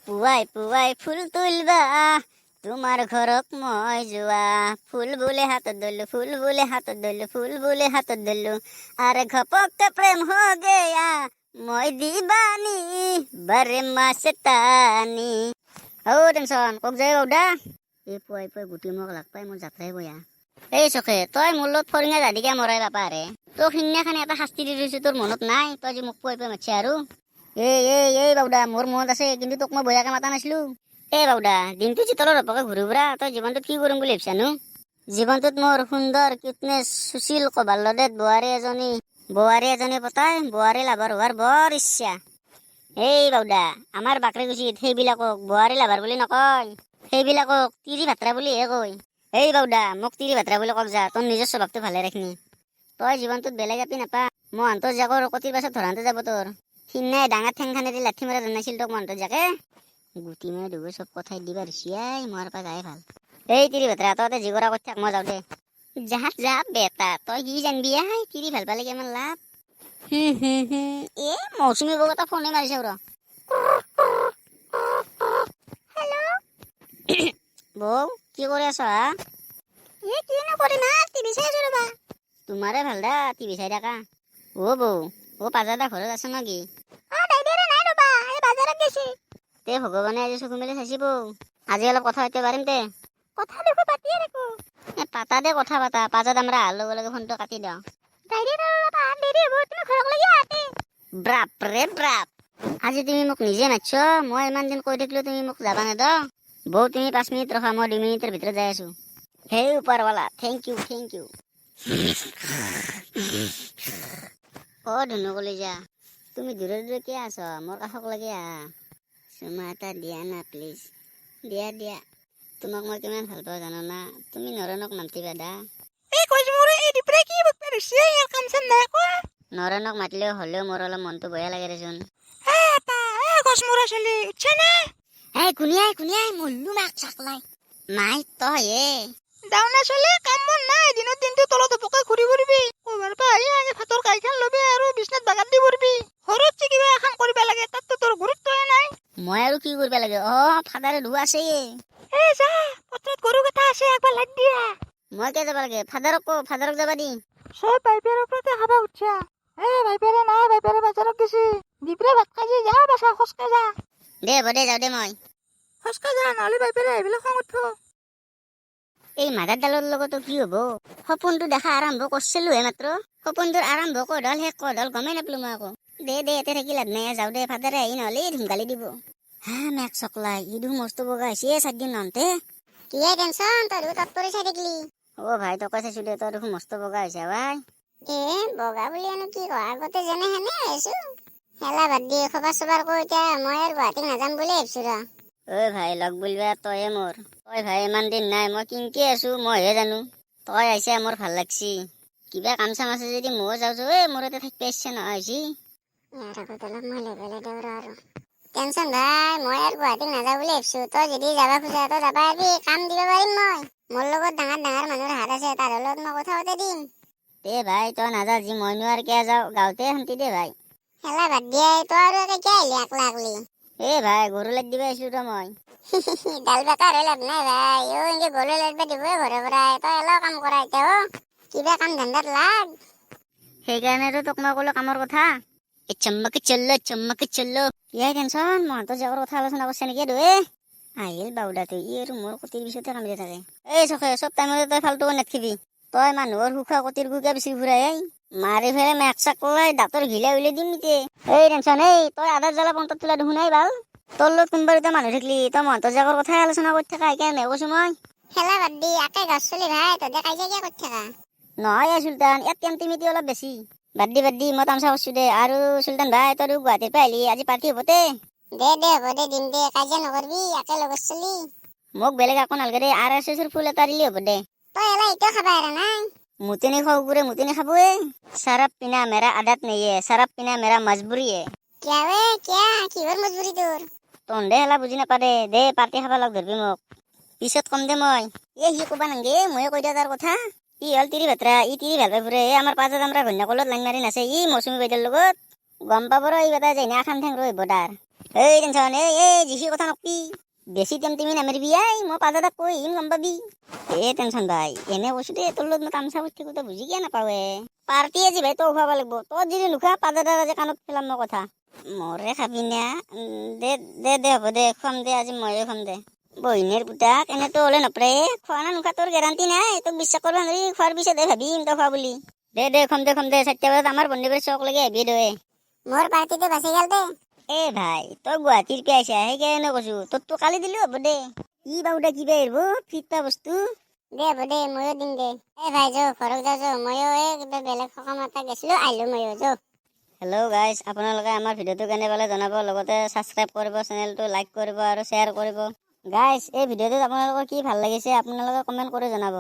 পুৱাই পুৱাই ফুল তুলবা তোমাৰ ঘৰক মই যোৱা ফুল বোলে হাতত ধৰিলো ফুল বোলে হাতত ধৰিলো ফুল বোলে হাতত ধৰিলো আৰে ঘপককে প্ৰেম হৈ গয়া মই দিবানি বাৰে মাছেতানি ও টেনচন কক যায় বাউদা এই পুৱাই পুৱাই গুটি মোক লাগ পাই মোৰ যাত্ৰাই বয়া এই চখে তই মোৰ লগত ফৰিঙা জাদিকে মৰাই বাপা ৰে তোক সিদিনাখনি এটা শাস্তি দি দিছো তোৰ মনত নাই তই যে মোক পুৱাই পুৱাই মাতছে আৰু এই বাউদা মোৰ মনত আছে কিন্তু তোক মই বয়াকে মাতা নাছিলো এই বাউদা দিনটো চিতলৰ ৰপকে ঘূৰি ফুৰা তই জীৱনটোত কি কৰিম বুলি ভাবিছানো জীৱনটোত মোৰ সুন্দৰ কিউটনেছ সুশীল কবালদেত বোৱাৰী এজনী পতাই বোৱাৰী লাভাৰ হোৱাৰ বৰ ইচ্ছা এই বাউদা আমাৰ বাকৰিকুছিত সেইবিলাকক বোৱাৰী লাভাৰ বুলি নকয় সেইবিলাকক তিৰি ভাত্ৰা বুলিহে কয় এই বাউদা মোক তিৰি ভাত্ৰা বুলি কক যা তোৰ নিজৰ স্বভাৱটো ভালে ৰাখনি তই জীৱনটোত বেলেগ আপি নাপা মহান্তৰ জাকৰ কতিৰ পাছত ধৰান্তে যাব তোৰ সিদিনাই ডাঙৰ ঠেংখানেদি লাঠি মাৰা জানাইছিল তোক মহান্তৰ জাকে গুটি মাৰি দুগৈ চব কথাই দিবা ৰিচিয়াই মোৰ পৰা যাই ভাল এই তিৰি ভাত্ৰা তহঁতে যি কৰা কৰি থাক মই যাওঁ দে যা বেটা তই কি জানবি আই তিৰি ভাল পালে কিমান লাভ এ মৌচুমী বৌ এটা ফোনে মাৰিছে ৰ হেল্ল' বৌ কি কৰি আছ হা কি নকৰিম হা টিভি চাই আছো ৰবা তোমাৰে ভাল দা টিভি চাই থাকা বৌ পাজাদা ঘৰত আছে নেকি নাই ৰবা এই বাজাৰত গেছি তে ভগৱানে আজি চকু মেলি চাইছি বৌ আজি অলপ কথা পাতিব পাৰিম তে কথা দেখো পাতিয়ে দেখো পাতা দে কথা পাতা পাজাদ আমরা আহাৰ লগে লগে ফোনটো কাটি দিওঁ আজি তুমি মোক নিজে মাতছ মই ইমান দিন কৈ থাকিলো তুমি মোক যাবা নেদ বৌ তুমি 5 মিনিট ৰখা মই 2 মিনিটৰ ভিতৰত যাই আছো হে ওপৰৱালা থেংক ইউ অ ধুনু কলিজা তুমি দূৰে দূৰে কিয় আছ মোৰ কাষক লাগি আহা চুমা এটা দিয়া না প্লিজ দিয়া তোমাক মই কিমান ভাল পাওঁ জানো না তুমি নৰনক মাতিবা দা নৰনক মাতিলেও হলেও মোৰ অলপ মনটো বেয়া লাগে দেচোন কুনিয়াই মল্লু মাক চাকলাই মাই তই দাওনা চলে কাম বন নাই দিনত দিনটো তলত পকাই ঘূৰি ফুৰিবি কবাৰ পৰা আহি আগে ভাতৰ কাইখান লবি আৰু বিছনাত বাগান দি ফুৰিবি ঘৰত যে কিবা এখন কৰিব লাগে তাততো তোৰ গুৰুত্বই নাই মই আৰু কি কৰিব লাগে ফাদাৰে ধুৱা আছে যা পথাৰত গৰু কেইটা আছে একবাৰ লাগ দিয়া মই কিয় যাব লাগে ফাদাৰক যাবা দি চব বাইপেৰ ওপৰতে খাবা উঠছা বাইপেৰে নাই বাইপেৰে বাজাৰত গেছি দিপৰে ভাত খাইছি যা বাছা খোজকে যা দে হ'ব দে যাওঁ দে মই খোজকে যা নহলে বাইপেৰে আহিবলৈ খং উঠব এই মাদাৰডালৰ লগতো কি হব সপোনটো দেখা আৰম্ভ কৰিছিলোহে মাত্ৰ সপোনটোৰ আৰম্ভ কডল শেষ কডল গমেই নাপালো মই আকৌ দে এতে থাকি লাভ নাই যাওঁ দে ফাদাৰে আহি নহলে ধুমগালি দিব মেক চকলাই ইদু মস্ত বগা হৈছে 7 দিন নন্তে কিয় টেনচন তই তৎপৰি চাই থাকিলি ভাই তকে চাইছো দে তই দেখোন মস্ত বগা হৈছে ভাই বগা বুলি আনো কি কয় আগতে যেনে হেনে আহিছো হেলা বাদ দি খবৰ চবৰ কৈ এতিয়া মই আৰু গুৱাহাটীত নাযাম বুলি ভাবিছো ৰ ভাই লগ বুলিবা তয়ে মোৰ তই ভাই ইমান দিন নাই মই কিনকে আছো মইহে জানো তই আহিছে মোৰ ভাল লাগছি কিবা কাম চাম আছে যদি ময়ো যাওছো মোৰ এটা থাকিব ইচ্ছা নহয় হৈছি টেনচন ভাই মই আৰু গুৱাহাটীত নাযাওঁ বুলি ভাবিছো তই যদি যাবা খোজা তই যাবা পাৰিবি কাম দিব পাৰিম মই মোৰ লগত ডাঙৰ মানুহৰ হাত আছে তাৰ লগত মই কথা পাতি দিম দে ভাই তই নাযা যি মইনো আৰু কিয় যাওঁ গাঁৱতে শান্তি দে ভাই খেলা বাদ দিয়ে তই আৰু কেতিয়া আহিলি আকলা আকলি ভাই গৰু লাগ দিবা আহিছিলো তো মই ডাল বেকাৰ হৈ লাভ নাই ভাই এনেকে গৰু লাগবা দিবই ঘৰে পৰাই তই অলপ কাম কৰা এতিয়া কিবা কাম ধান্দাত লাগ সেইকাৰণেতো তোক মই ক'লো কামৰ কথা চম্মক চল্লো ইয়াই টেনচন মহন্তৰ জাকৰ কথা আলোচনা কৰিছে নেকি আহিল বাউদাটো আৰু মোৰ কটিৰ পিছতে কামৰি থাকে চখে চব টাইমতে তই ফাল্টু নেথাকিবি তই মানুহৰ সুখা কটিৰ গুকে বেছি ঘূৰাই মাৰি ফেৰে মেক চাকলাই দাঁতৰ ঘিলা উলিয়াই দিম নিতে টেনচন তই আধাৰ জ্বালা পন্তত তোলা দেখোনাই ভাল তোৰ লগত কোনোবা এতিয়া মানুহ থাকিলি তই মহন্তৰ জাকৰ কথাই আলোচনা কৰি থাকা সেইকাৰণে কৈছো মই খেলা বাদ দি একে গছ চলি ভাই তহঁতে কাজিয়া কিয় কৰি থাকা নহয় চুলতান ইয়াত টেমটিমিটি অলপ বেছি বাদ দি মই তামচা কৰিছো দে আৰু চুলতান ভাই তই গুৱাহাটীৰ পৰা আহিলি আজি পাৰ্টি হ'ব দে হ'ব দে দিম দে কাজিয়া নকৰবি একে লগত চলি মোক বেলেগ একো নালাগে দে RSSৰ ফুল এটা দিলি হ'ব দে তই এলা ইটো খাবা এৰা নাই মুতিনি খাও পুৰে মুতিনি খাবয়ে শৰাব পিনা মেৰা আদত नहीं है शराब पीना मेरा मजबूरी है क्या কিহৰ মজবুৰি তোৰ তন্দে হেলা বুজি নাপাদে দে পাৰ্টি খাবা লগ ধৰবি মোক পিছত কম দে মই সি কবা নাংগে ময়ে কৈ দিয়া তাৰ কথা হল তিৰি ভাত্ৰা তিৰি ভাল পাই ফুৰে আমাৰ পাঁচত আমৰা ঘন্যাকলত লাইন মাৰি নাছে মৌচুমী বাইদেউৰ লগত গম পাব ৰ এই বেটা যাই না খান ঠেং ৰহিব তাৰ এই টেনচন এই যিখি কথা নকবি বেছি টেমটেমি নামাৰিবি মই পাজাদাক কৈ আহিম গম পাবি টেনচন ভাই এনে কৈছো দেই তোৰ লগত মই তামচা কৰি থাকোঁ তই বুজি কিয় নাপাৱে পাৰ্টি আজি ভাই তই খুৱাব লাগিব তই যদি নোখোৱা পাজাদাৰ আজি কাণত পেলাম মই কথা মৰে খাবি না দে দে দে হ'ব দে খুৱাম দে আজি ময়ে খুৱাম দে বহিনীৰ পুতাক এনেতো হ'লে নপৰে খোৱা না নোখোৱা তোৰ গেৰাণ্টি নাই তোক বিশ্বাস কৰিব নোৱাৰি খোৱাৰ পিছতহে ভাবিম তই খোৱা বুলি দে খুৱাম দে 4টা বজাত আমাৰ বন্ধুবাৰী চকলৈকে আহিবি দে মোৰ পাৰ্টিটো বাচি গেল দে ভাই তই গুৱাহাটীৰ পৰা আহিছা সেইকাৰণে কৈছো তোৰতো কালি দিলেও হ'ব দে কি বাবুদা কিবা আহিব ফিটটা বস্তু দে হ'ব দে ময়ো দিম দে ভাই যো ঘৰত যাওঁ ময়ো কিবা বেলেগ সকাম এটা গেছিলো আহিলো ময়ো যো হেল্ল' গাইজ আপোনালোকে আমাৰ ভিডিঅ'টো কেনে পালে জনাব লগতে ছাবস্ক্ৰাইব কৰিব চেনেলটো লাইক কৰিব আৰু শ্বেয়াৰ কৰিব গাইজ এই ভিডিঅ'টোত আপোনালোকৰ কি ভাল লাগিছে আপোনালোকে কমেণ্ট কৰি জনাব